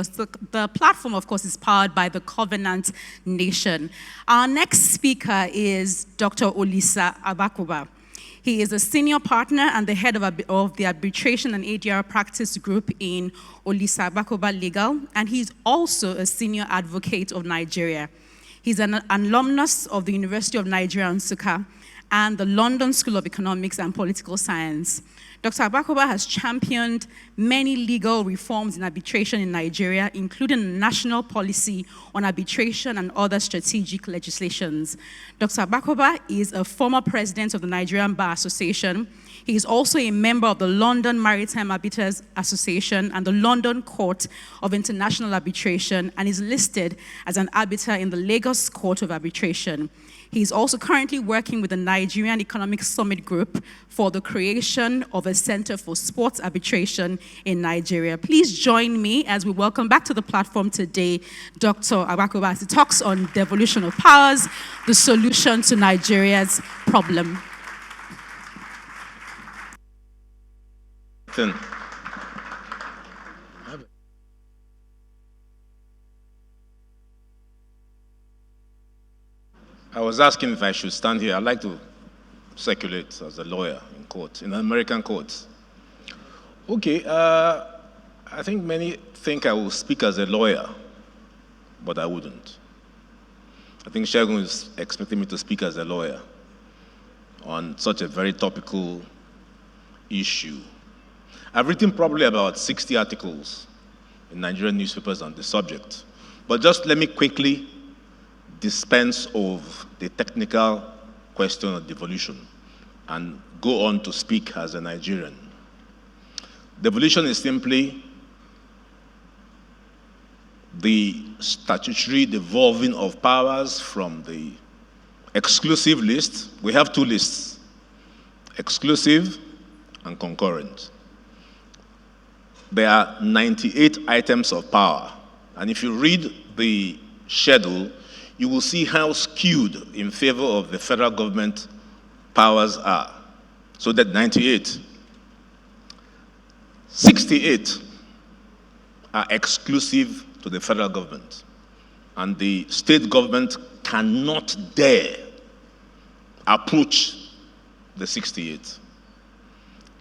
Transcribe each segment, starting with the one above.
The platform, of course, is powered by the Covenant Nation. Our next speaker is Dr. Olisa Agbakoba. He is a senior partner and the head of the arbitration and ADR practice group in Olisa Agbakoba Legal, and he's also a senior advocate of Nigeria. He's an alumnus of the University of Nigeria, Nsukka, and the London School of Economics and Political Science. Dr. Agbakoba has championed many legal reforms in arbitration in Nigeria, including a national policy on arbitration and other strategic legislations. Dr. Agbakoba is a former president of the Nigerian Bar Association. He is also a member of the London Maritime Arbiters Association and the London Court of International Arbitration, and is listed as an arbiter in the Lagos Court of Arbitration. He's also currently working with the Nigerian Economic Summit Group for the creation of a Center for Sports Arbitration in Nigeria. Please join me as we welcome back to the platform today Dr. Agbakoba as he talks on devolution of powers, the solution to Nigeria's problem. I was asking if I should stand here. I'd like to circulate as a lawyer in court, in American courts. Okay, I think many think I will speak as a lawyer, but I wouldn't. I think Segun is expecting me to speak as a lawyer on such a very topical issue. I've written probably about 60 articles in Nigerian newspapers on the subject, but just let me quickly dispense of the technical question of devolution and go on to speak as a Nigerian. Devolution is simply the statutory devolving of powers from the exclusive list. We have two lists, exclusive and concurrent. There are 98 items of power, and if you read the schedule, you will see how skewed in favor of the federal government powers are. So that 98, 68 are exclusive to the federal government, and the state government cannot dare approach the 68.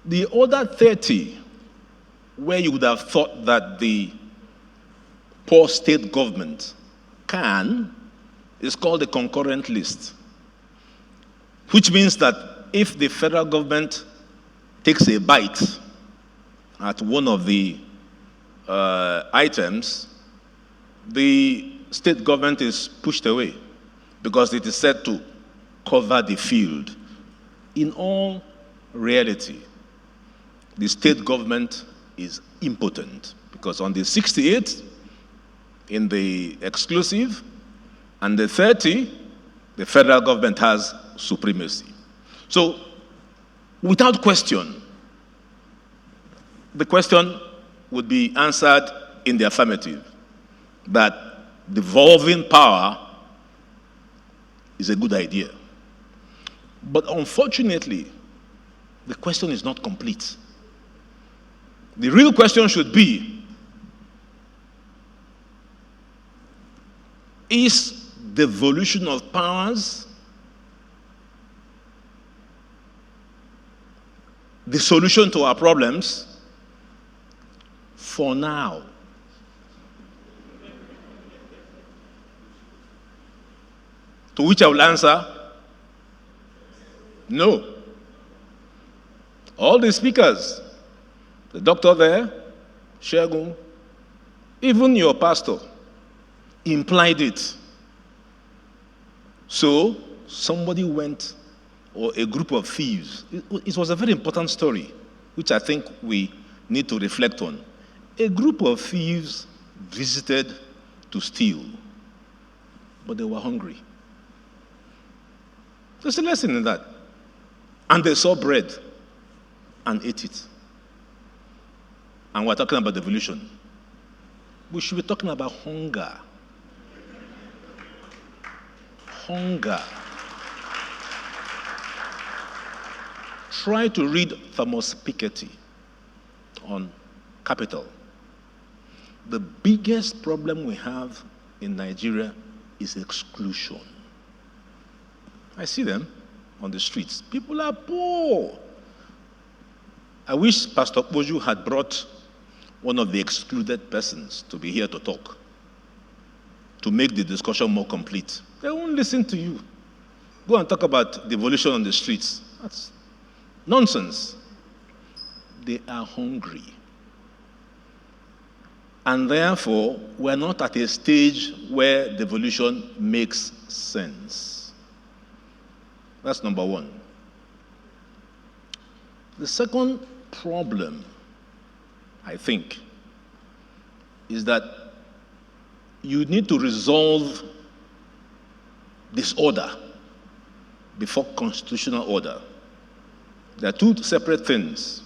The other 30, where you would have thought that the poor state government can, is called a concurrent list, which means that if the federal government takes a bite at one of the items, the state government is pushed away because it is said to cover the field. In all reality, the state government is impotent because on the 68, in the exclusive, and the 30, the federal government has supremacy. So, without question, the question would be answered in the affirmative, that devolving power is a good idea. But unfortunately, the question is not complete. The real question should be, is devolution of powers the solution to our problems for now? To which I will answer, no. All the speakers, the doctor there, Segun, even your pastor, implied it. So somebody went, or a group of thieves, it was a very important story, which I think we need to reflect on. A group of thieves visited to steal, but they were hungry. There's a lesson in that. And they saw bread and ate it. And we're talking about devolution. We should be talking about hunger. Hunger. Try to read Thomas Piketty on Capital. the biggest problem we have in Nigeria is exclusion. I see them on the streets. People are poor. I wish Pastor Boju had brought one of the excluded persons to be here to talk, to make the discussion more complete. They won't listen to you. Go and talk about devolution on the streets. That's nonsense. They are hungry. And therefore, we're not at a stage where devolution makes sense. That's number one. The second problem, I think, is that you need to resolve disorder before constitutional order. There are two separate things.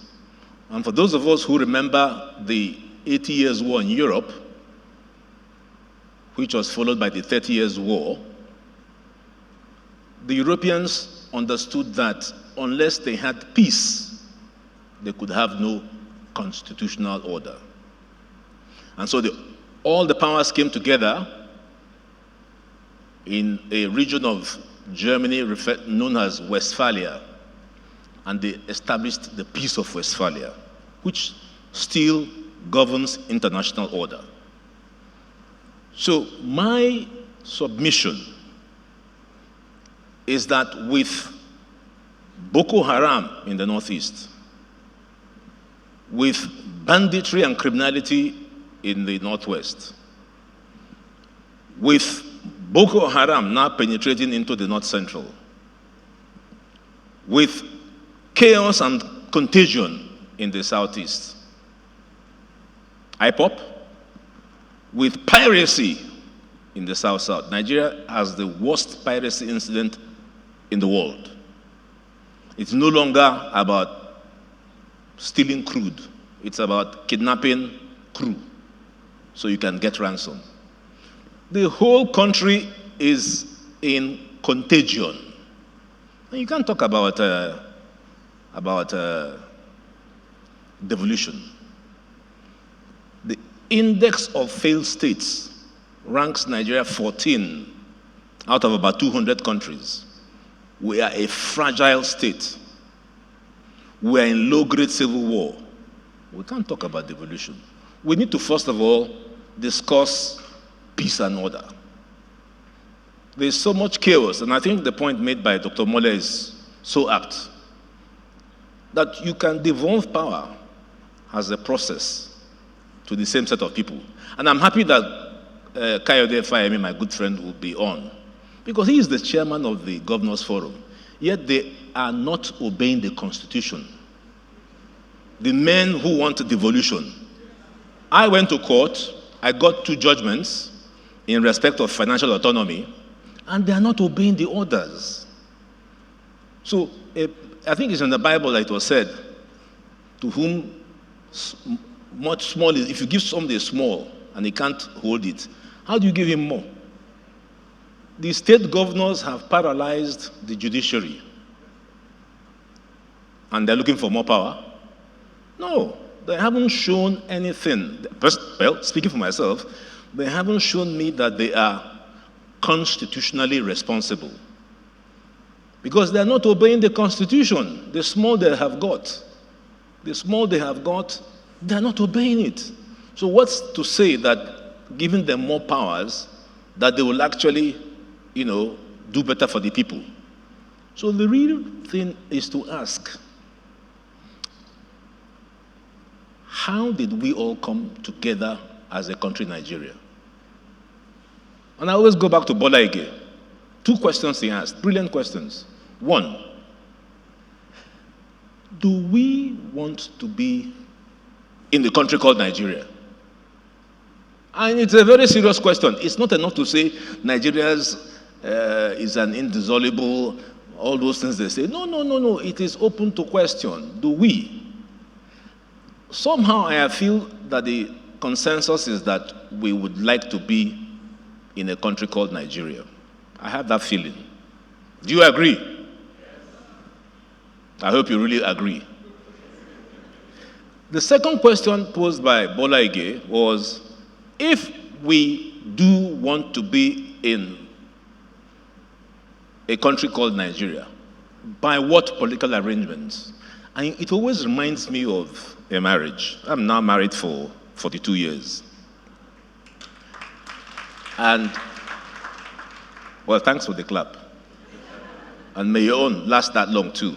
And for those of us who remember the 80 Years' War in Europe, which was followed by the 30 Years' War, the Europeans understood that unless they had peace, they could have no constitutional order. And so all the powers came together in a region of Germany known as Westphalia, and they established the Peace of Westphalia, which still governs international order. So my submission is that with Boko Haram in the Northeast, with banditry and criminality in the Northwest, with Boko Haram now penetrating into the North Central, with chaos and contagion in the Southeast, IPOP, with piracy in the South-South. Nigeria has the worst piracy incident in the world. It's no longer about stealing crude. It's about kidnapping crew so you can get ransom. The whole country is in contagion. And you can't talk about devolution. The index of failed states ranks Nigeria 14 out of about 200 countries. We are a fragile state. We are in low-grade civil war. We can't talk about devolution. We need to, first of all, discuss peace and order. There's so much chaos, and I think the point made by Dr. Mole is so apt, that you can devolve power as a process to the same set of people. And I'm happy that Kayode Fayemi, my good friend, will be on, because he is the chairman of the Governors Forum, yet they are not obeying the Constitution. The men who want devolution. I went to court, I got 2 judgments in respect of financial autonomy, and they are not obeying the orders. So I think it's in the Bible that it was said, to whom much small is, if you give somebody small and he can't hold it, how do you give him more? The state governors have paralyzed the judiciary, and they're looking for more power. No, they haven't shown anything. Well, speaking for myself, they haven't shown me that they are constitutionally responsible, because they are not obeying the Constitution. The small they have got, they are not obeying it. So what's to say that giving them more powers, that they will actually, do better for the people? So the real thing is to ask, how did we all come together as a country, Nigeria? And I always go back to Bola Ige. 2 questions he asked, brilliant questions. 1, do we want to be in the country called Nigeria? And it's a very serious question. It's not enough to say Nigeria is an indissoluble, all those things they say. No. It is open to question. Do we? Somehow I feel that the consensus is that we would like to be in a country called Nigeria. I have that feeling. Do you agree? I hope you really agree. The second question posed by Bola Ige was, if we do want to be in a country called Nigeria, by what political arrangements? And it always reminds me of a marriage. I'm now married for 42 years. And, well, thanks for the clap. And may your own last that long too.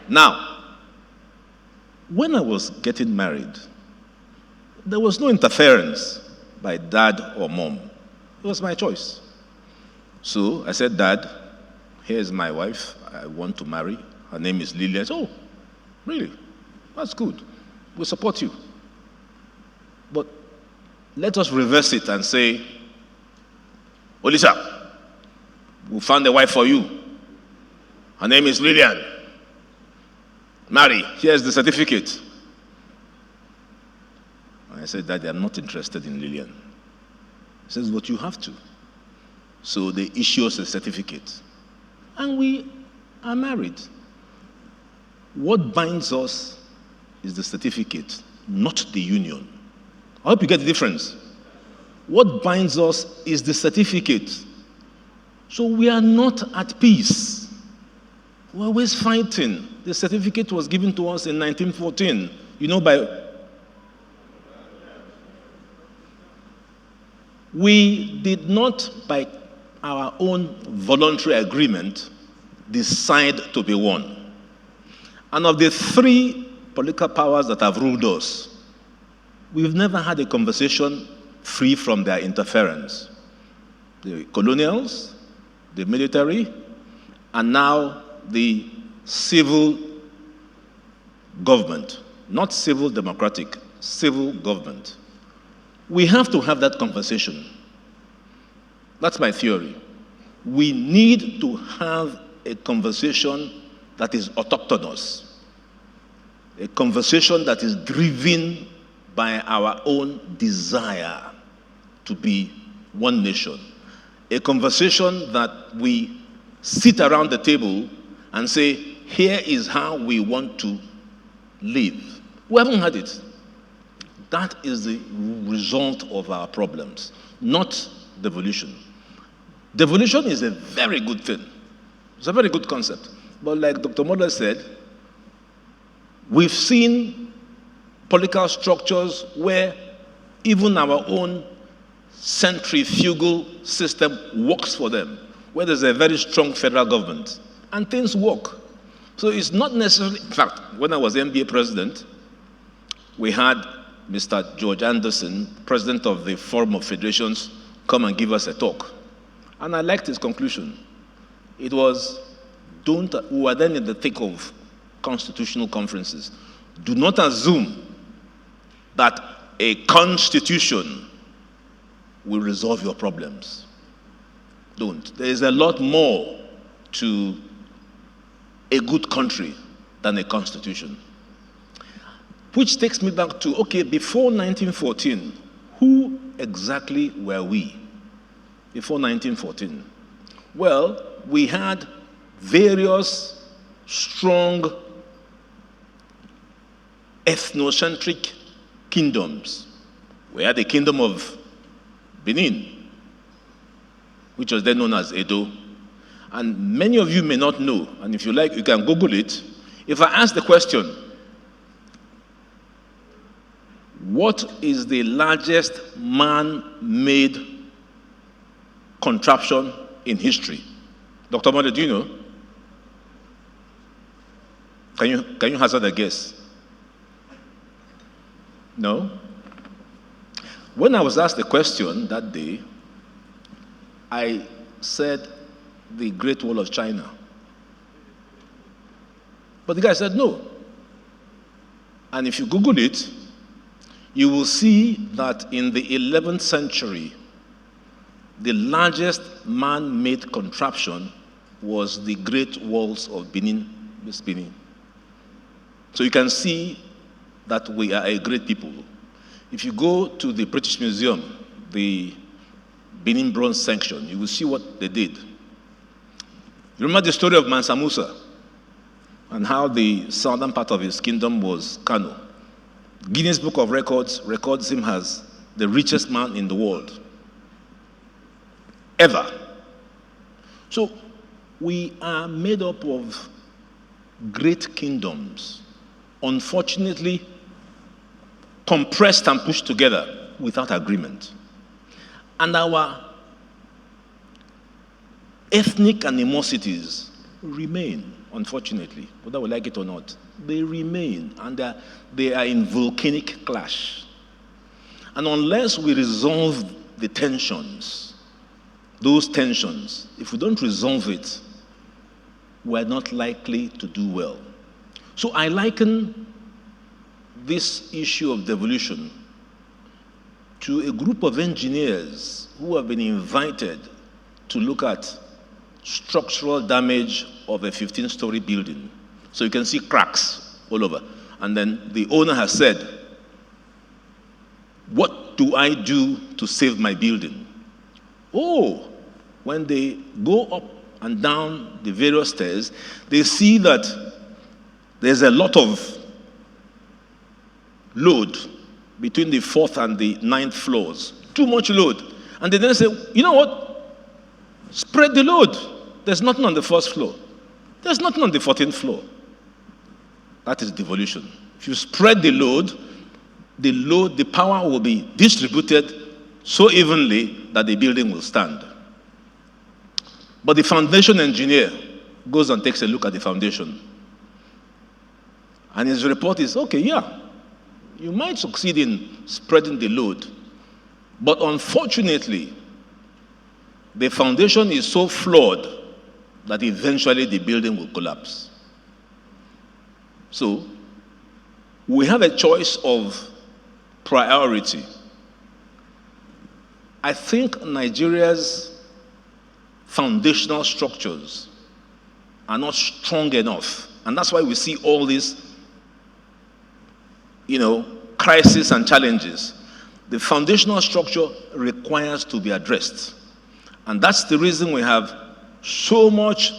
Now, when I was getting married, there was no interference by dad or mom. It was my choice. So I said, Dad, here's my wife I want to marry. Her name is Lily. I said, oh, really? That's good. We'll support you. But let us reverse it and say, Olisa, we found a wife for you. Her name is Lillian. Marry, here's the certificate. I said, Daddy, I'm not interested in Lillian. He says, but you have to. So they issue us a certificate. And we are married. What binds us is the certificate, not the union. I hope you get the difference. What binds us is the certificate. So we are not at peace. We're always fighting. The certificate was given to us in 1914, We did not, by our own voluntary agreement, decide to be one. And of the three political powers that have ruled us, we've never had a conversation free from their interference. The colonials, the military, and now the civil government, not civil democratic, civil government. We have to have that conversation. That's my theory. We need to have a conversation that is autochthonous, a conversation that is driven by our own desire to be one nation, a conversation that we sit around the table and say, here is how we want to live. We haven't had it. That is the result of our problems, not devolution. Devolution is a very good thing. It's a very good concept. But like Dr. Moller said, we've seen political structures where even our own centrifugal system works for them, where there's a very strong federal government, and things work. So it's not necessarily, in fact, when I was MBA president, we had Mr. George Anderson, president of the Forum of Federations, come and give us a talk. And I liked his conclusion. It was, we were then in the thick of constitutional conferences. Do not assume that a constitution will resolve your problems. Don't. There is a lot more to a good country than a constitution. Which takes me back to, okay, before 1914, who exactly were we before 1914? Well, we had various strong ethnocentric kingdoms. We had the kingdom of Benin, which was then known as Edo. And many of you may not know, and if you like, you can Google it. If I ask the question, what is the largest man-made contraption in history? Dr. Mode, do you know? Can you hazard a guess? No? When I was asked the question that day, I said the Great Wall of China. But the guy said no. And if you Google it, you will see that in the 11th century, the largest man-made contraption was the Great Walls of Benin. So you can see that we are a great people. If you go to the British Museum, the Benin Bronze section, you will see what they did. You remember the story of Mansa Musa and how the southern part of his kingdom was Kano. Guinness Book of Records records him as the richest man in the world. Ever. So we are made up of great kingdoms, unfortunately compressed and pushed together without agreement. And our ethnic animosities remain, unfortunately, whether we like it or not. They remain, and they are in volcanic clash. And unless we resolve the tensions, those tensions, if we don't resolve it, we're not likely to do well. So I liken this issue of devolution to a group of engineers who have been invited to look at structural damage of a 15-story building. So you can see cracks all over. And then the owner has said, what do I do to save my building? Oh, when they go up and down the various stairs, they see that there's a lot of load between the 4th and the 9th floors. Too much load. And they then say, you know what? Spread the load. There's nothing on the 1st floor. There's nothing on the 14th floor. That is devolution. If you spread the load, the power will be distributed so evenly that the building will stand. But the foundation engineer goes and takes a look at the foundation. And his report is, okay, yeah, you might succeed in spreading the load, but unfortunately, the foundation is so flawed that eventually the building will collapse. So, we have a choice of priority. I think Nigeria's foundational structures are not strong enough, and that's why we see all these crises and challenges. The foundational structure requires to be addressed. And that's the reason we have so much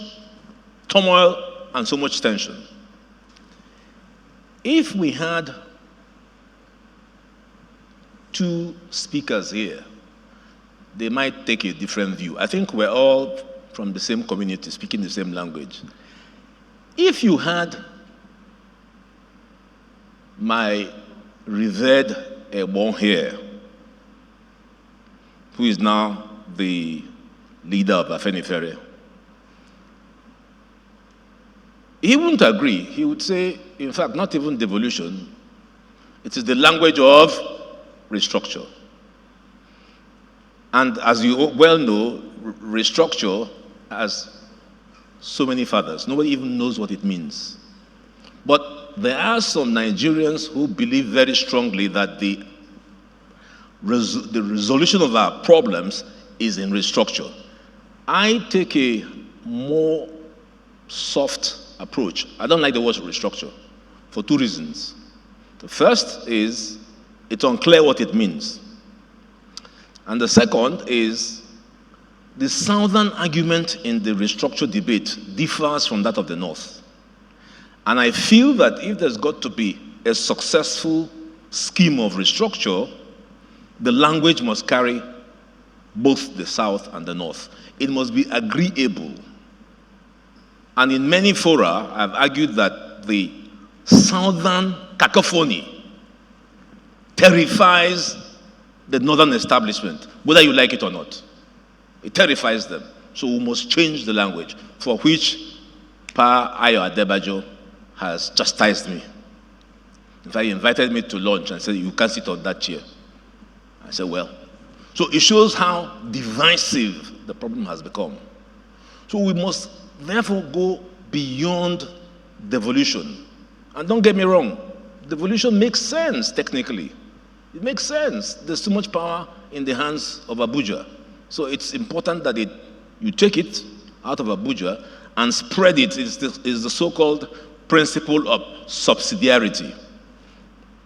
turmoil and so much tension. If we had two speakers here, they might take a different view. I think we're all from the same community, speaking the same language. If you had my revered Ebon here, who is now the leader of Afenifere, he wouldn't agree. He would say, in fact, not even devolution, it is the language of restructure. And as you well know, restructure has so many fathers. Nobody even knows what it means. But there are some Nigerians who believe very strongly that the resolution of our problems is in restructure. I take a more soft approach. I don't like the word restructure for two reasons. The first is it's unclear what it means. And the second is the southern argument in the restructure debate differs from that of the north. And I feel that if there's got to be a successful scheme of restructure, the language must carry both the south and the north. It must be agreeable. And in many fora, I've argued that the southern cacophony terrifies the northern establishment, whether you like it or not. It terrifies them. So we must change the language, for which Pa Ayo Adebajo has chastised me. In fact, he invited me to lunch and said, you can't sit on that chair. I said, well. So it shows how divisive the problem has become. So we must therefore go beyond devolution. And don't get me wrong, devolution makes sense technically. It makes sense. There's too much power in the hands of Abuja. So it's important that you take it out of Abuja and spread it. It's the so-called principle of subsidiarity.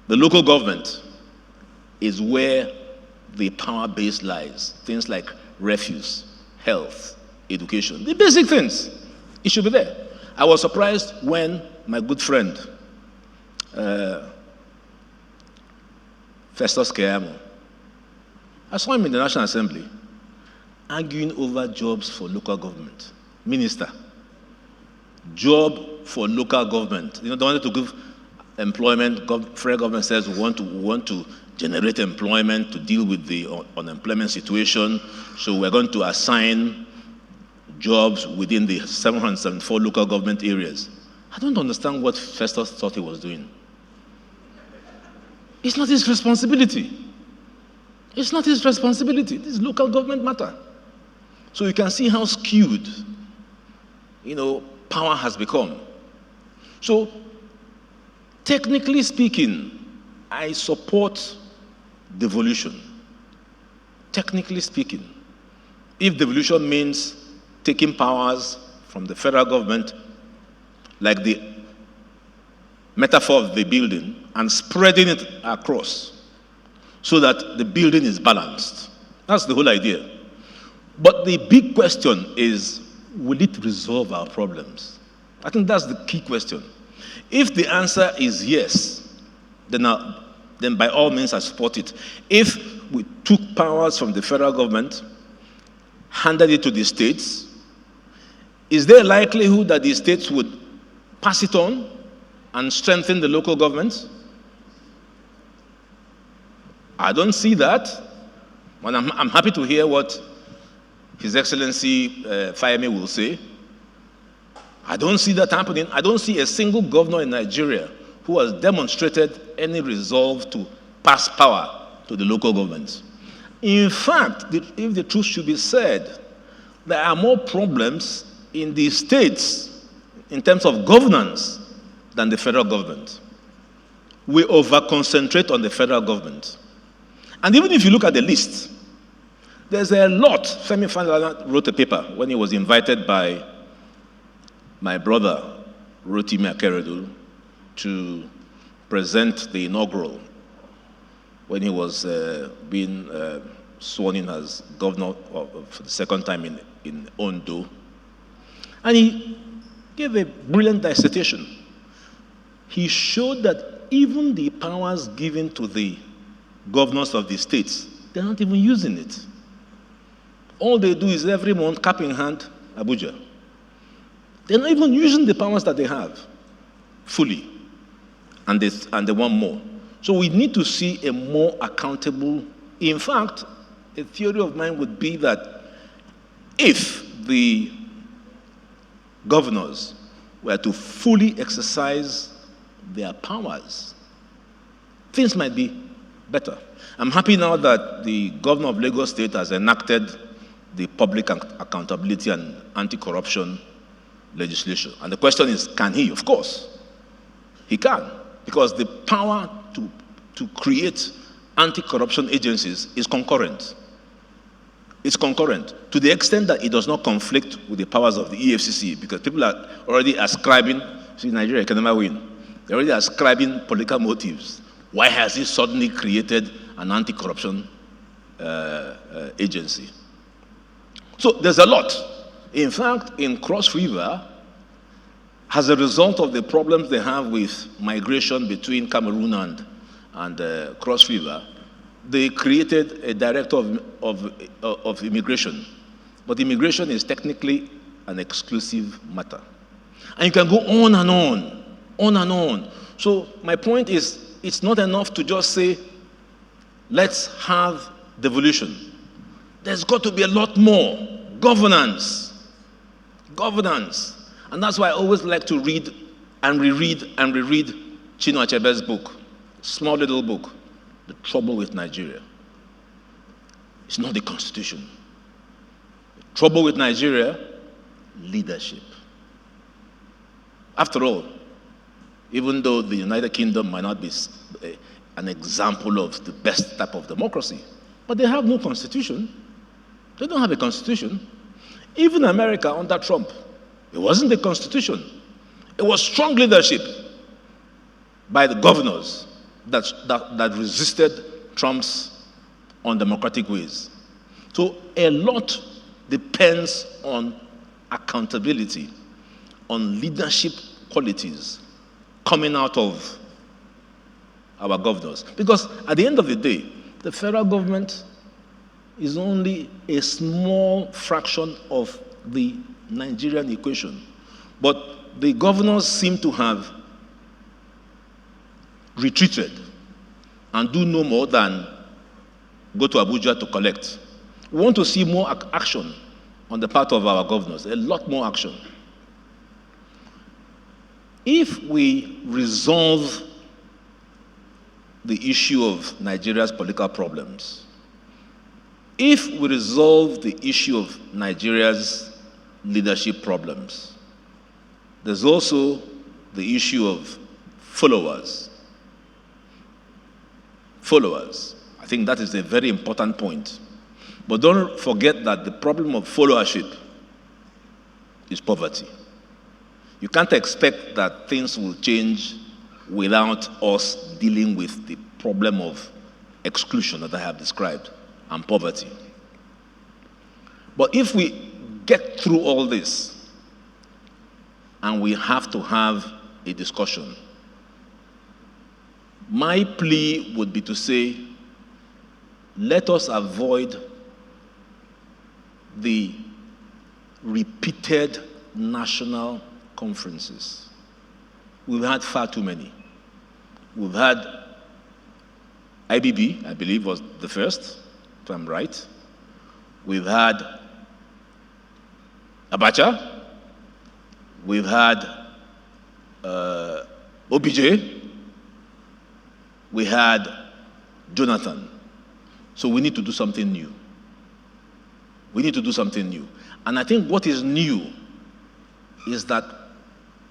The local government is where the power base lies. Things like refuse, health, education, the basic things. It should be there. I was surprised when my good friend, Festus Keyamo, I saw him in the National Assembly arguing over jobs for local government. Minister, job for local government. They wanted to give employment. Federal government says we want to generate employment to deal with the unemployment situation. So we're going to assign jobs within the 774 local government areas. I don't understand what Festus thought he was doing. It's not his responsibility. It's not his responsibility. This is local government matter. So you can see how skewed, power has become. So, technically speaking, I support devolution. Technically speaking. If devolution means taking powers from the federal government, like the metaphor of the building, and spreading it across so that the building is balanced. That's the whole idea. But the big question is, will it resolve our problems? I think that's the key question. If the answer is yes, then by all means I support it. If we took powers from the federal government, handed it to the states, is there a likelihood that the states would pass it on and strengthen the local governments? I don't see that. Well, I'm happy to hear what His Excellency Fayemi will say. I don't see that happening. I don't see a single governor in Nigeria who has demonstrated any resolve to pass power to the local governments. In fact, if the truth should be said, there are more problems in the states in terms of governance than the federal government. We over-concentrate on the federal government. And even if you look at the list, there's a lot. Femi Falana wrote a paper when he was invited by my brother, Rotimi Akeredolu, to present the inaugural when he was being sworn in as governor for the second time in Ondo. And he gave a brilliant dissertation. He showed that even the powers given to the governors of the states, they're not even using it. All they do is every month, cap in hand, Abuja. They're not even using the powers that they have fully, and they want more. So we need to see a more accountable. In fact, a theory of mine would be that if the governors were to fully exercise their powers, things might be better. I'm happy now that the governor of Lagos State has enacted the Public Accountability and Anti-Corruption legislation. And the question is, can he? Of course, he can, because the power to create anti-corruption agencies is concurrent. It's concurrent to the extent that it does not conflict with the powers of the EFCC, because people are already ascribing, see, Nigeria can never win. They're already ascribing political motives. Why has he suddenly created an anti-corruption agency? So there's a lot. In fact, in Cross River, as a result of the problems they have with migration between Cameroon and Cross River, they created a director of immigration. But immigration is technically an exclusive matter. And you can go on and on. So my point is, it's not enough to just say, let's have devolution. There's got to be a lot more. Governance. And that's why I always like to read and reread Chinua Achebe's book, small little book, The Trouble with Nigeria. It's not the Constitution. The trouble with Nigeria, leadership. After all, even though the United Kingdom might not be an example of the best type of democracy, but they have no constitution. They don't have a constitution. Even America under Trump, it wasn't the constitution. It was strong leadership by the governors that resisted Trump's undemocratic ways. So a lot depends on accountability, on leadership qualities coming out of our governors. Because at the end of the day, the federal government is only a small fraction of the Nigerian equation. But the governors seem to have retreated and do no more than go to Abuja to collect. We want to see more action on the part of our governors, a lot more action. If we resolve the issue of Nigeria's political problems, if we resolve the issue of Nigeria's leadership problems, there's also the issue of followers. Followers. I think that is a very important point. But don't forget that the problem of followership is poverty. You can't expect that things will change without us dealing with the problem of exclusion that I have described and poverty. But if we get through all this, and we have to have a discussion, my plea would be to say, let us avoid the repeated national conferences. We've had far too many. We've had IBB, I believe, was the first, if I'm right. We've had Abacha. We've had OBJ. We had Jonathan. So we need to do something new. We need to do something new. And I think what is new is that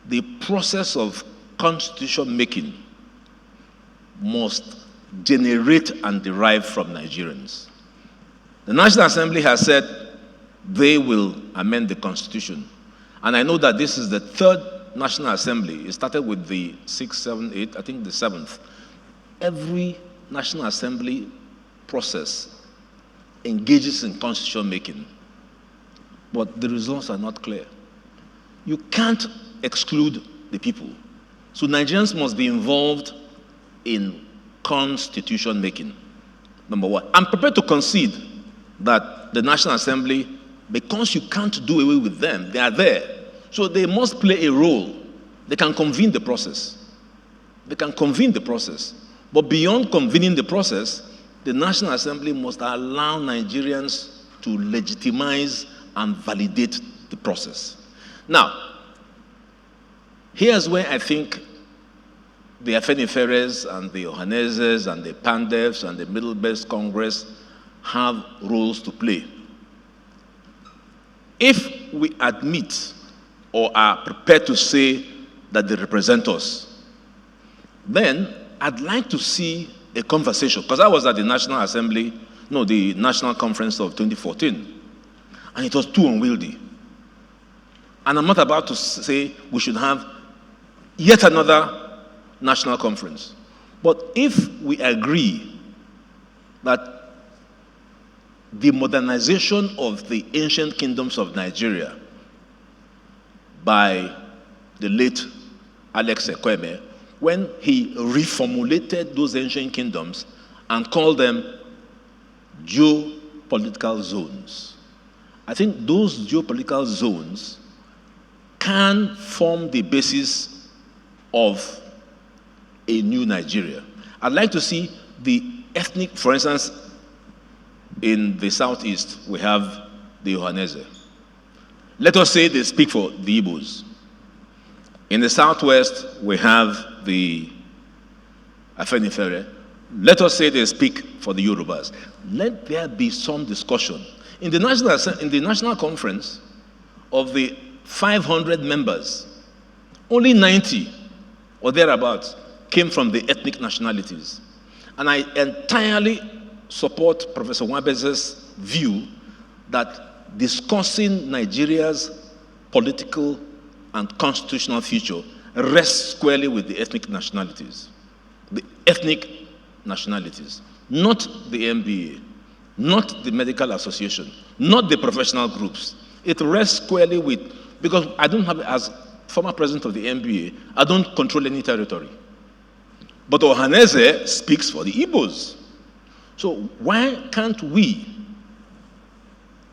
the process of constitution making must generate and derive from Nigerians. The National Assembly has said they will amend the constitution. And I know that this is the third National Assembly. It started with the 6th, 7th, 8th, I think the 7th. Every National Assembly process engages in constitution making, but the results are not clear. You can't exclude the people. So Nigerians must be involved in constitution making, number one. I'm prepared to concede that the National Assembly, because you can't do away with them, they are there. So they must play a role. They can convene the process. They can convene the process. But beyond convening the process, the National Assembly must allow Nigerians to legitimize and validate the process. Now, here's where I think the Afeniferes and the Ohaneses and the Pandefs and the Middle Belt Congress have roles to play. If we admit or are prepared to say that they represent us, then I'd like to see a conversation, because I was at the National Conference of 2014, and it was too unwieldy. And I'm not about to say we should have yet another national conference. But if we agree that the modernization of the ancient kingdoms of Nigeria by the late Alex Ekweme, when he reformulated those ancient kingdoms and called them geopolitical zones, I think those geopolitical zones can form the basis of a new Nigeria. I'd like to see the ethnic, for instance, in the southeast, we have the Ohanese. Let us say they speak for the Igbos. In the southwest, we have the Afenifere. Let us say they speak for the Yorubas. Let there be some discussion. In the national conference, of the 500 members, only 90 or thereabouts came from the ethnic nationalities. And I entirely support Professor Nwabeze's view that discussing Nigeria's political and constitutional future rests squarely with the ethnic nationalities. The ethnic nationalities, not the MBA, not the medical association, not the professional groups. It rests squarely with, because I don't have, as former president of the MBA, I don't control any territory. But Ohanese speaks for the Igbos. So why can't we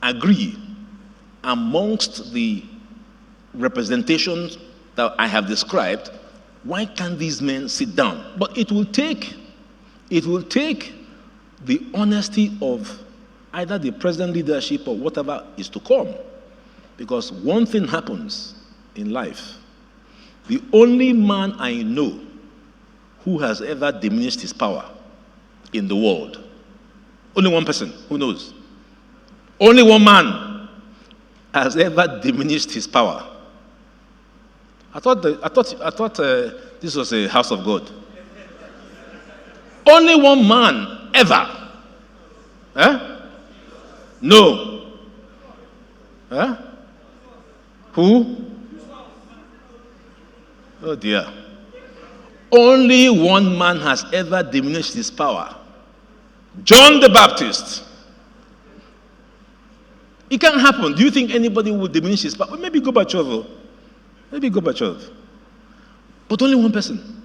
agree amongst the representations that I have described, why can't these men sit down? But it will take the honesty of either the present leadership or whatever is to come. Because one thing happens in life. The only man I know who has ever diminished his power in the world, only one person who knows. Only one man has ever diminished his power. I thought this was a house of God. Only one man ever. No. Who? Oh dear. Only one man has ever diminished his power. John the Baptist. It can't happen. Do you think anybody will diminish his power? Maybe Gorbachev. Maybe Gorbachev. But only one person.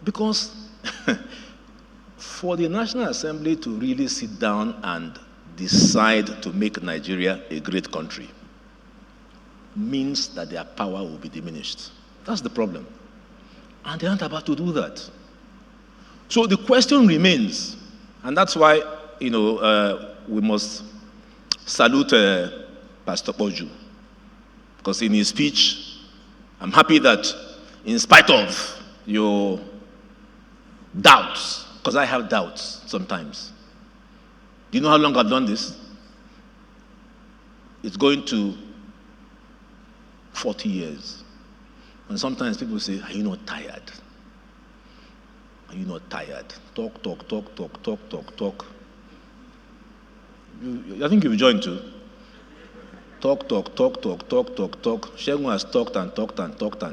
Because for the National Assembly to really sit down and decide to make Nigeria a great country means that their power will be diminished. That's the problem. And they aren't about to do that. So the question remains, and that's why, we must salute Pastor Boju. Because in his speech, I'm happy that in spite of your doubts, because I have doubts sometimes. Do you know how long I've done this? It's going to 40 years. And sometimes people say, are you not tired? Are you not tired? Talk. I think you've joined too. Talk. Shegun has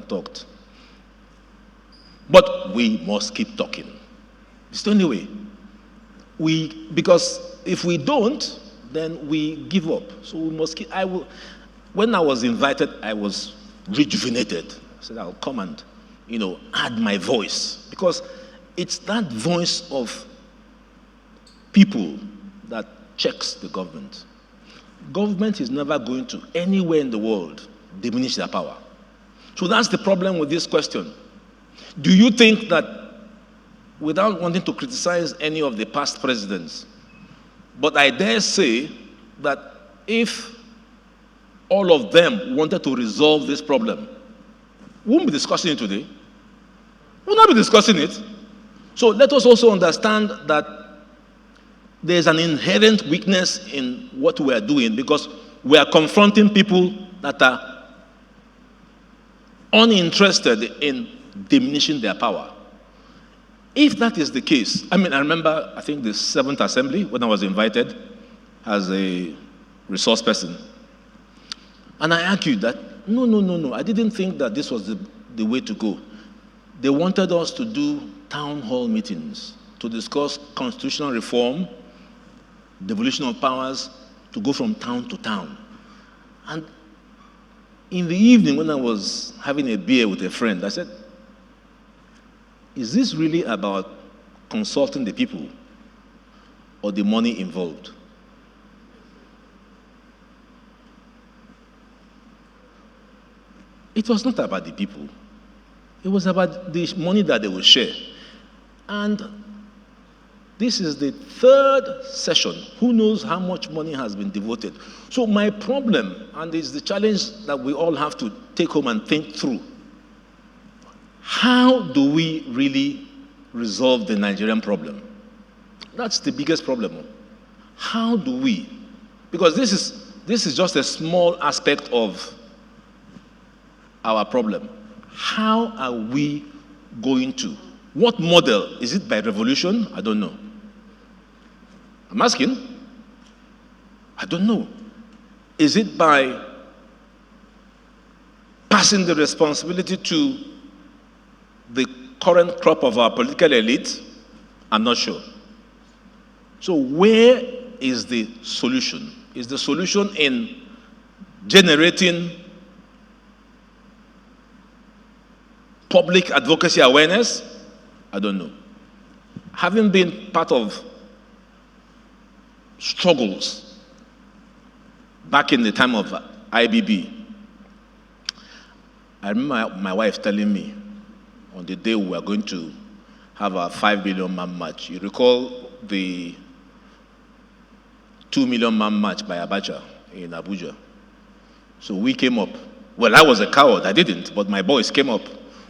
talked. But we must keep talking. It's the only way. Because if we don't, then we give up. So we must keep. When I was invited, I was rejuvenated. I said, I'll come and, add my voice. Because it's that voice of people that checks the government. Government is never going to, anywhere in the world, diminish their power. So that's the problem with this question. Do you think that, without wanting to criticize any of the past presidents, but I dare say that if all of them wanted to resolve this problem, we won't be discussing it today. We'll not be discussing it. So let us also understand that there's an inherent weakness in what we are doing because we are confronting people that are uninterested in diminishing their power. If that is the case, I remember, I think the 7th Assembly, when I was invited as a resource person, and I argued that, no, I didn't think that this was the way to go. They wanted us to do town hall meetings to discuss constitutional reform, devolution of powers, to go from town to town. And in the evening, when I was having a beer with a friend, I said, is this really about consulting the people or the money involved? It was not about the people. It was about the money that they will share. And this is the 3rd session. Who knows how much money has been devoted? So my problem, and it's the challenge that we all have to take home and think through, how do we really resolve the Nigerian problem? That's the biggest problem. How do we? Because this is just a small aspect of our problem. How are we going to? What model? Is it by revolution? I don't know. I'm asking. I don't know. Is it by passing the responsibility to the current crop of our political elite? I'm not sure. So where is the solution? Is the solution in generating public advocacy awareness? I don't know. Having been part of struggles back in the time of IBB, I remember my wife telling me on the day we were going to have a 5 million man march. You recall the 2 million man march by Abacha in Abuja. So we came up. Well, I was a coward, I didn't, but my boys came up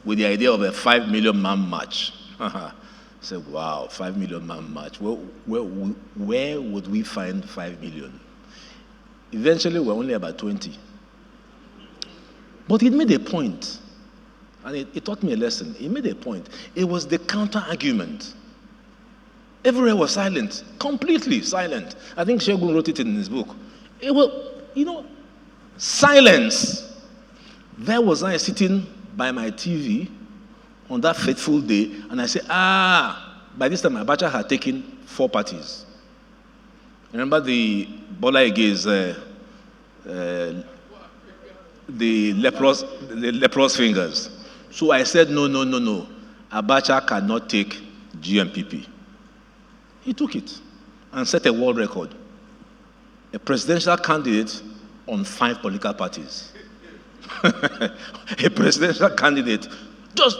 with the idea of a 5 million man march. I said, wow, 5 million man march. Where would we find 5 million? Eventually, we're only about 20. But it made a point, and it taught me a lesson. It made a point. It was the counter-argument. Everywhere was silent, completely silent. I think Shegun wrote it in his book. It was, silence. There was I sitting by my TV on that fateful day, and I said, by this time, Abacha had taken 4 parties. Remember the Bola Ege's, the leprous fingers. So I said, no. Abacha cannot take GMPP. He took it and set a world record. A presidential candidate on 5 political parties. A presidential candidate.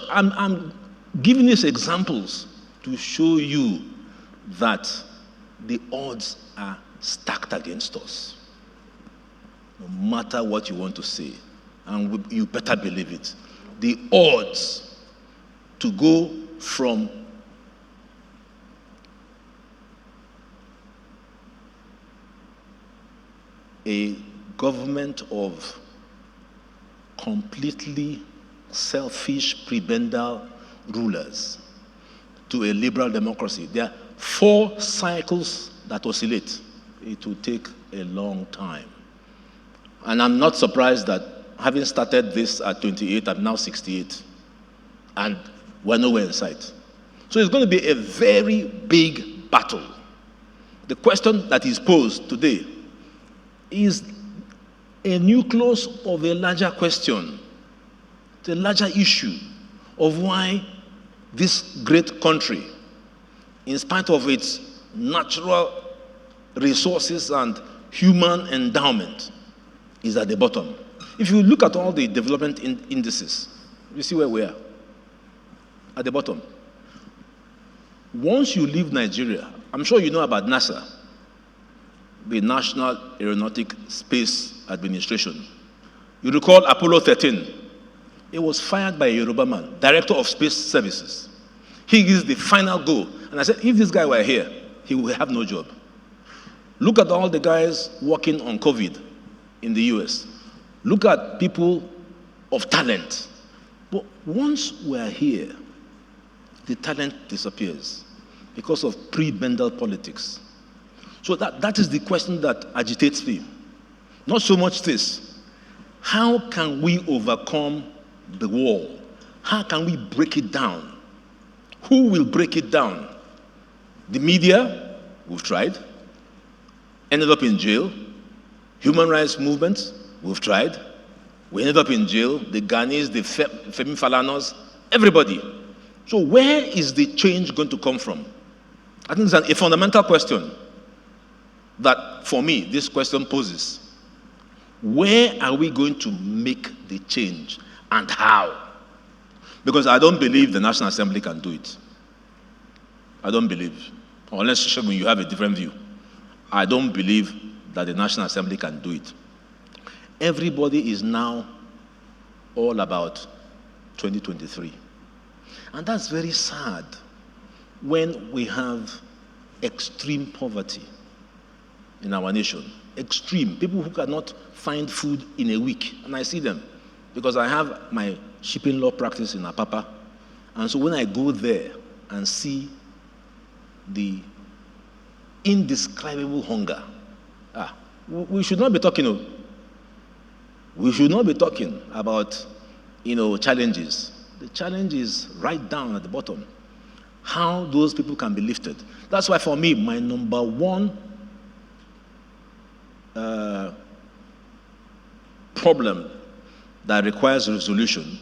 I'm giving these examples to show you that the odds are stacked against us. No matter what you want to say, and you better believe it. The odds to go from a government of completely selfish prebendal rulers to a liberal democracy. There are 4 cycles that oscillate. It will take a long time. And I'm not surprised that having started this at 28, I'm now 68. And we're nowhere in sight. So it's going to be a very big battle. The question that is posed today is a nucleus of a larger question, the larger issue of why this great country, in spite of its natural resources and human endowment, is at the bottom. If you look at all the development indices, you see where we are, at the bottom. Once you leave Nigeria, I'm sure you know about NASA, the National Aeronautic Space Administration. You recall Apollo 13. It was fired by a Yoruba man, Director of Space Services. He gives the final go. And I said, if this guy were here, he would have no job. Look at all the guys working on COVID in the US. Look at people of talent. But once we're here, the talent disappears because of prebendal politics. So that is the question that agitates me. Not so much this. How can we overcome the wall? How can we break it down? Who will break it down? The media, we've tried. Ended up in jail. Human rights movement, we've tried. We ended up in jail. The Ghanis, the Femi Falanas, everybody. So where is the change going to come from? I think it's a fundamental question that, for me, this question poses. Where are we going to make the change, and how? Because I don't believe the National Assembly can do it. I don't believe. Unless, Shogun, you have a different view. I don't believe that the National Assembly can do it. Everybody is now all about 2023. And that's very sad when we have extreme poverty in our nation. Extreme. People who cannot find food in a week. And I see them because I have my shipping law practice in Apapa. And so when I go there and see the indescribable hunger, we should not be talking. We should not be talking about, challenges. The challenge is right down at the bottom. How those people can be lifted. That's why, for me, my number one problem that requires resolution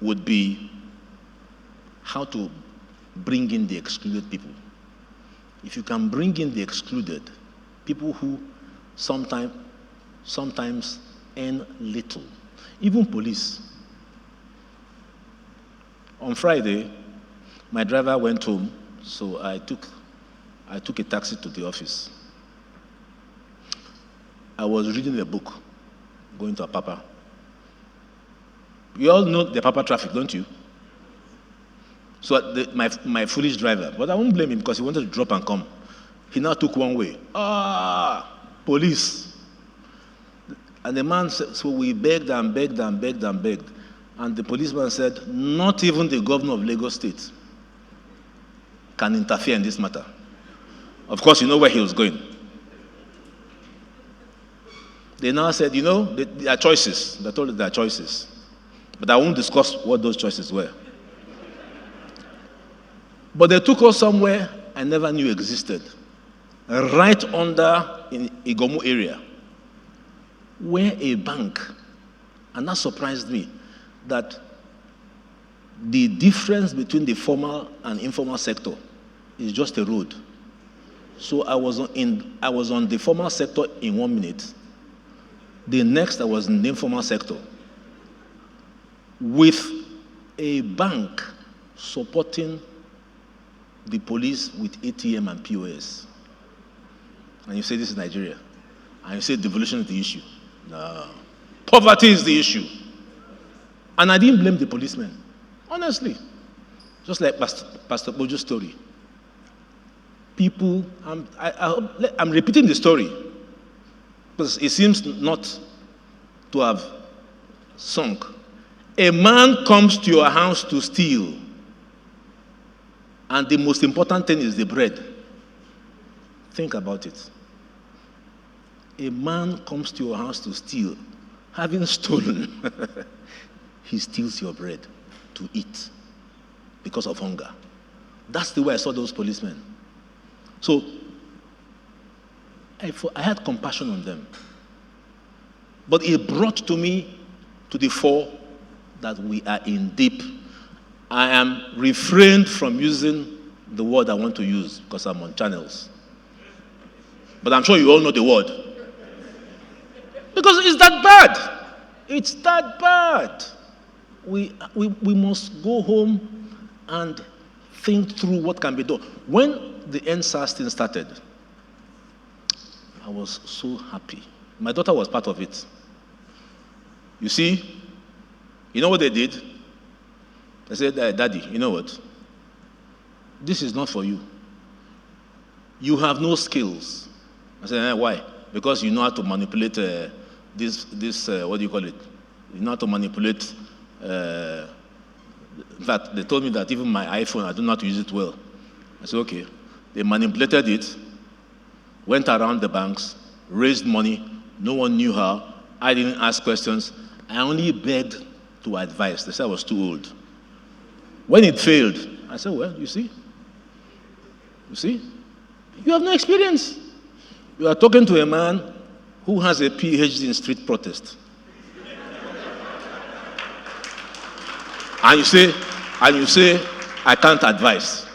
would be how to bring in the excluded people. If you can bring in the excluded, people who sometimes sometimes earn little. Even police. On Friday, my driver went home, so I took a taxi to the office. I was reading a book, going to Apapa. You all know the Apapa traffic, don't you? So my foolish driver, but I won't blame him because he wanted to drop and come. He now took one way. Police. And the man said, so we begged and begged and begged and begged. And the policeman said, not even the governor of Lagos State can interfere in this matter. Of course, you know where he was going. They now said, there are choices. They told us there are choices. But I won't discuss what those choices were. But they took us somewhere I never knew existed. Right under in Igomu area, where a bank, and that surprised me, that the difference between the formal and informal sector is just a road. So I was on the formal sector in 1 minute. The next I was in the informal sector with a bank supporting the police with ATM and POS. And you say this is Nigeria. And you say devolution is the issue. No. Poverty is the issue. And I didn't blame the policemen. Honestly. Just like Pastor Bojo's story. People, I'm repeating the story because it seems not to have sunk. A man comes to your house to steal, and the most important thing is the bread. Think about it. A man comes to your house to steal. Having stolen, he steals your bread to eat because of hunger. That's the way I saw those policemen. So I had compassion on them. But it brought to me to the fore that we are in deep. I am refrained from using the word I want to use because I'm on channels. But I'm sure you all know the word. Because it's that bad. It's that bad. We must go home and think through what can be done. When the NSAS thing started, I was so happy. My daughter was part of it. You see, you know what they did? They said, Daddy, you know what? This is not for you. You have no skills. I said, why? Because you know how to manipulate this what do you call it? You know how to manipulate. In fact, they told me that even my iPhone, I don't know how to use it well. I said, okay. They manipulated it, went around the banks, raised money. No one knew how. I didn't ask questions. I only begged to advise. They said I was too old. When it failed, I said, well, you see? You have no experience. You are talking to a man who has a PhD in street protest. And you say, I can't advise.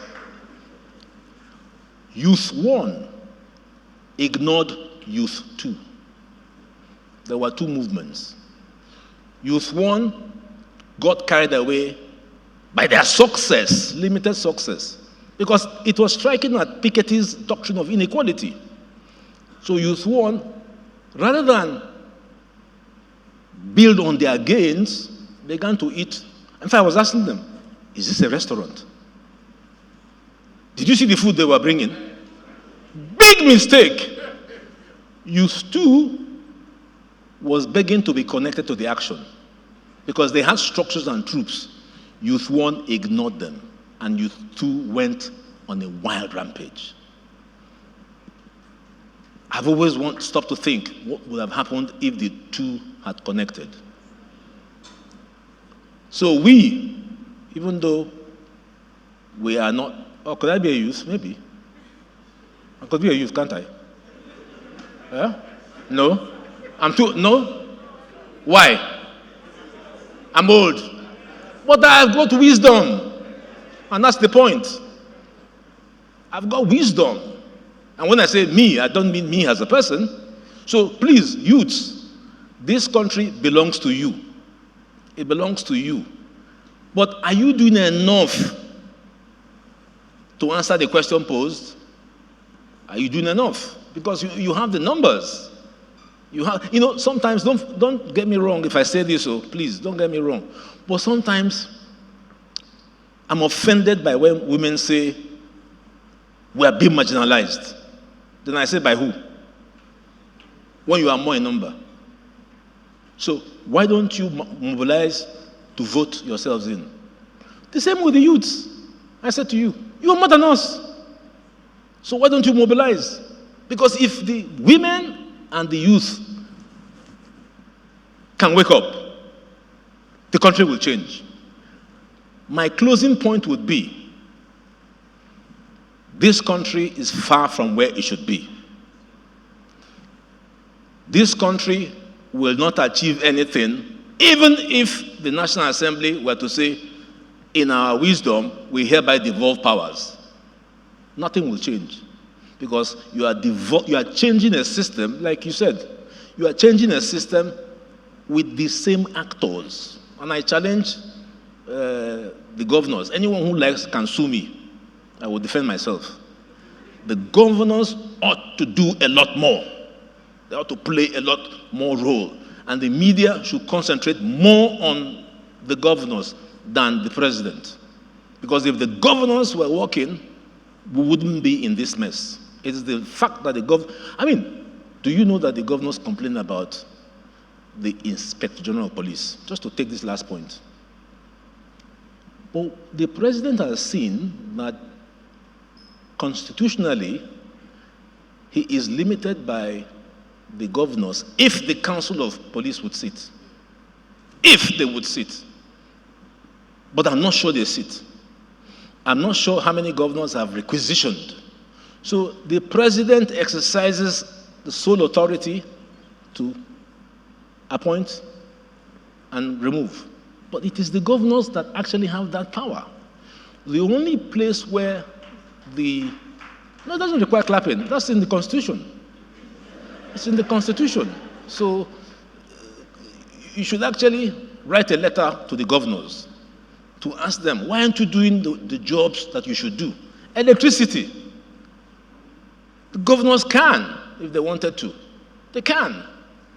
Youth 1 ignored Youth 2. There were two movements. Youth 1 got carried away by their success, limited success, because it was striking at Piketty's doctrine of inequality. So Youth 1, rather than build on their gains, began to eat. In fact, I was asking them, is this a restaurant? Did you see the food they were bringing? Big mistake. Youth 2 was begging to be connected to the action because they had structures and troops. Youth 1 ignored them, and Youth 2 went on a wild rampage. I've always stopped to think what would have happened if the two had connected. So we, even though we are not, could I be a youth? Maybe. I could be a youth, can't I? Yeah? No? No? Why? I'm old. But I've got wisdom. And that's the point. I've got wisdom. And when I say me, I don't mean me as a person. So please, youths, This country belongs to you. It belongs to you. But are you doing enough to answer the question posed? Are you doing enough? Because you have the numbers. Sometimes, don't get me wrong if I say this, so please, don't get me wrong. But sometimes, I'm offended by when women say, we are being marginalized. Then I say, by who? When you are more in number. So why don't you mobilize to vote yourselves in? The same with the youths. I said to you, you are more than us. So why don't you mobilize? Because if the women and the youth can wake up, the country will change. My closing point would be, this country is far from where it should be. This country will not achieve anything, even if the National Assembly were to say, in our wisdom, we hereby devolve powers. Nothing will change. Because you are changing a system, like you said, you are changing a system with the same actors. And I challenge the governors. Anyone who likes can sue me. I will defend myself. The governors ought to do a lot more. They ought to play a lot more role. And the media should concentrate more on the governors than the president. Because if the governors were working, we wouldn't be in this mess. It's the fact that do you know that the governors complain about the Inspector General of Police? Just to take this last point. But the president has seen that constitutionally, he is limited by the governors if the Council of Police would sit. If they would sit. But I'm not sure they sit. I'm not sure how many governors have requisitioned. So the president exercises the sole authority to appoint and remove. But it is the governors that actually have that power. The only place where it doesn't require clapping. That's in the Constitution. It's in the Constitution. So you should actually write a letter to the governors to ask them, why aren't you doing the jobs that you should do? Electricity. The governors can, if they wanted to. They can.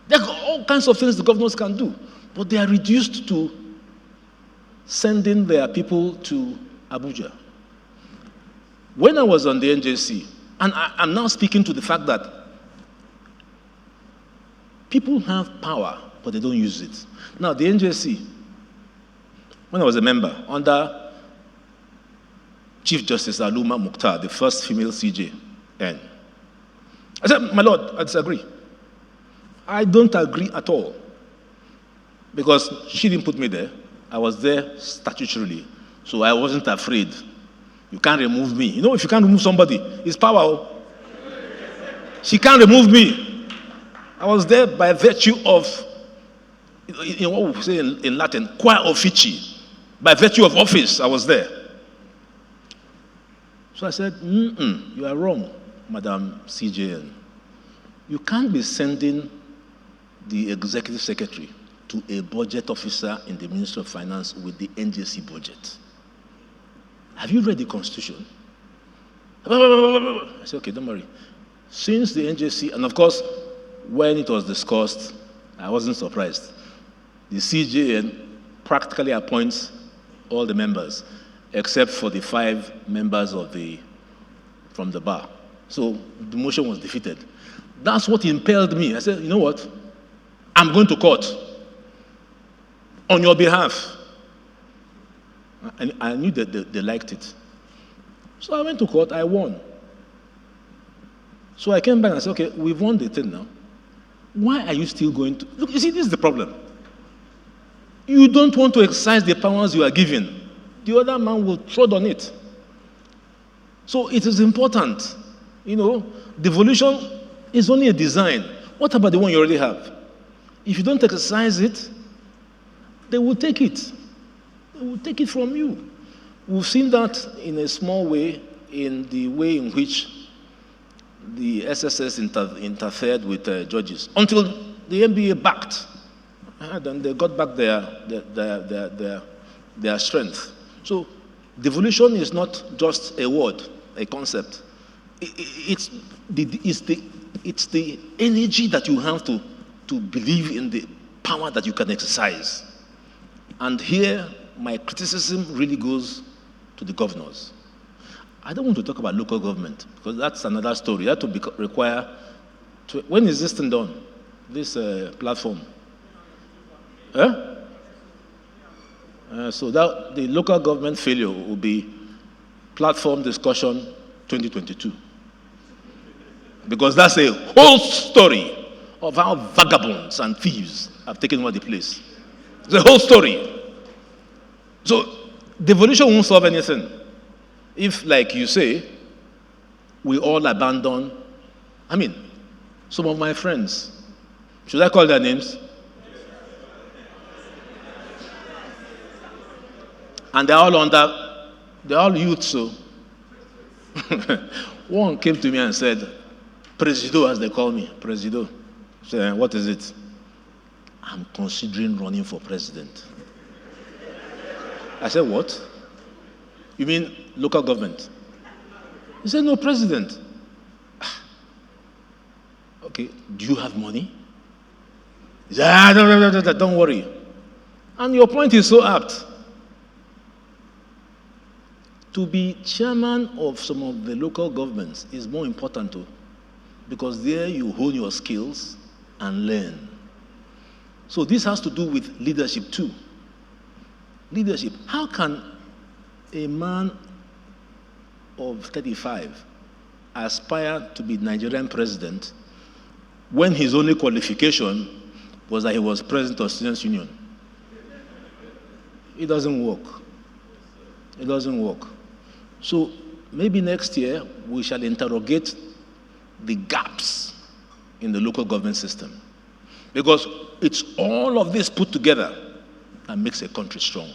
There are all kinds of things the governors can do. But they are reduced to sending their people to Abuja. When I was on the NJC, and I'm now speaking to the fact that people have power, but they don't use it. Now, the NJC, when I was a member, under Chief Justice Aluma Mukhtar, the first female CJN, I said, my lord, I disagree. I don't agree at all. Because she didn't put me there. I was there statutorily. So I wasn't afraid. You can't remove me. If you can't remove somebody, it's power. She can't remove me. I was there by virtue of, what we say in Latin, qua offici. By virtue of office, I was there. So I said, you are wrong, Madam CJN. You can't be sending the executive secretary to a budget officer in the Ministry of Finance with the NJC budget. Have you read the Constitution? I said, okay, don't worry. Since the NJC, and of course, when it was discussed, I wasn't surprised. The CJN practically appoints all the members, except for the 5 members from the bar. So the motion was defeated. That's what impelled me. I said, you know what? I'm going to court on your behalf. And I knew that they liked it. So I went to court, I won. So I came back and I said, okay, we've won the thing now. Why are you still going to? Look, you see, this is the problem. You don't want to exercise the powers you are given. The other man will trod on it. So it is important. Devolution is only a design. What about the one you already have? If you don't exercise it, they will take it. They will take it from you. We've seen that in a small way, in the way in which the SSS interfered with judges, until the NBA backed Then they got back their strength. So devolution is not just a word, a concept. It's the energy that you have to believe in the power that you can exercise. And here, my criticism really goes to the governors. I don't want to talk about local government, because that's another story. That would require... when is this thing done? This platform? So that the local government failure will be platform discussion 2022. Because that's a whole story of how vagabonds and thieves have taken over the place. It's a whole story. So devolution won't solve anything. If, like you say, we all abandon... some of my friends, should I call their names? And they're all youth, so. One came to me and said, Presido, as they call me, Presido. I said, what is it? I'm considering running for president. I said, what? You mean local government? He said, no, president. Okay, do you have money? He said, don't worry. And your point is so apt. To be chairman of some of the local governments is more important too, because there you hone your skills and learn. So this has to do with leadership too. Leadership. How can a man of 35 aspire to be Nigerian president when his only qualification was that he was president of Students' Union? It doesn't work. It doesn't work. So maybe next year we shall interrogate the gaps in the local government system, because it's all of this put together that makes a country strong.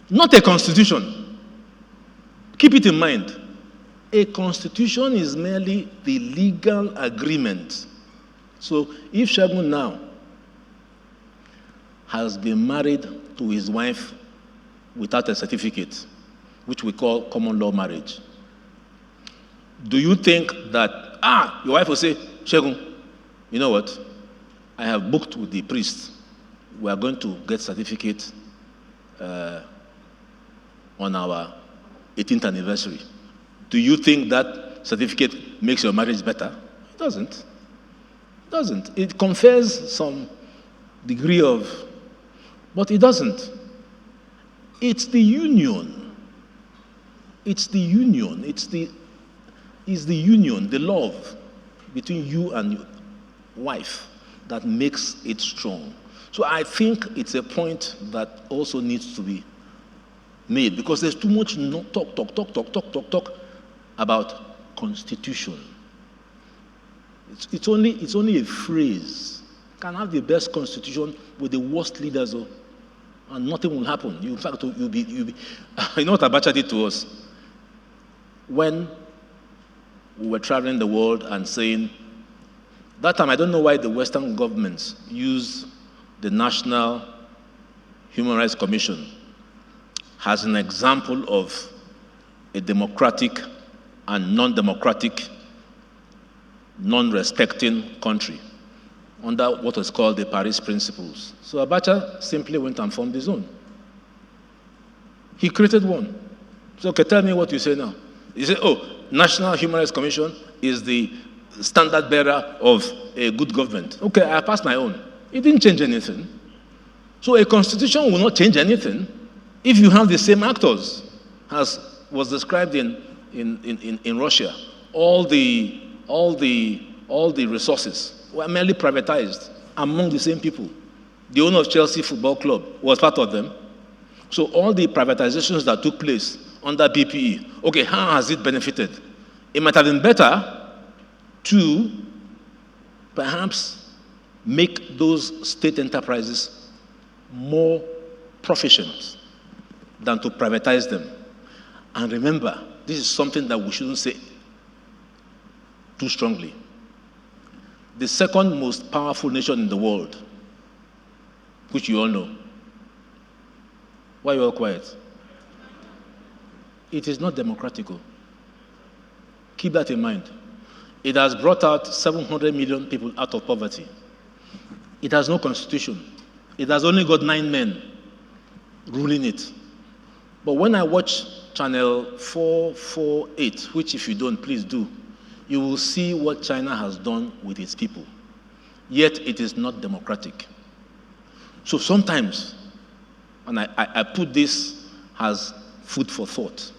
Not a constitution. Keep it in mind. A constitution is merely the legal agreement. So if Segun now has been married to his wife without a certificate, which we call common law marriage, do you think that, your wife will say, Segun, you know what? I have booked with the priest. We are going to get certificate on our 18th anniversary. Do you think that certificate makes your marriage better? It doesn't. It doesn't. It confers some degree of, but it doesn't. It's the union. It's the union. It's the union, the love between you and your wife that makes it strong. So I think it's a point that also needs to be made, because there's too much talk about constitution. It's only a phrase. You can have the best constitution with the worst leaders, and nothing will happen. In fact, you'll be. You know what Abacha did to us? When we were traveling the world and saying, that time I don't know why the Western governments use the National Human Rights Commission as an example of a democratic and non-democratic, non-respecting country under what was called the Paris Principles. So Abacha simply went and formed his own. He created one. So okay, tell me what you say now. You say, National Human Rights Commission is the standard bearer of a good government. Okay, I passed my own. It didn't change anything. So a constitution will not change anything if you have the same actors as was described in Russia. All the resources were merely privatized among the same people. The owner of Chelsea Football Club was part of them. So all the privatizations that took place under BPE, okay, how has it benefited? It might have been better to perhaps make those state enterprises more proficient than to privatize them. And remember, this is something that we shouldn't say too strongly. The second most powerful nation in the world which you all know. Why are you all quiet? It is not democratic. Keep that in mind. It has brought out 700 million people out of poverty. It has no constitution. It has only got 9 men ruling it. But when I watch channel 448, which if you don't, please do, you will see what China has done with its people. Yet it is not democratic. So sometimes, and I put this as food for thought,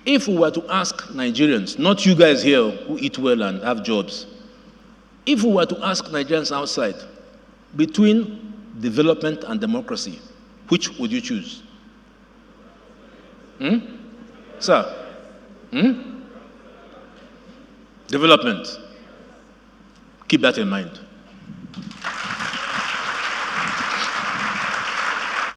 if we were to ask Nigerians, not you guys here who eat well and have jobs, if we were to ask Nigerians outside, between development and democracy, which would you choose? Sir? Development. Keep that in mind.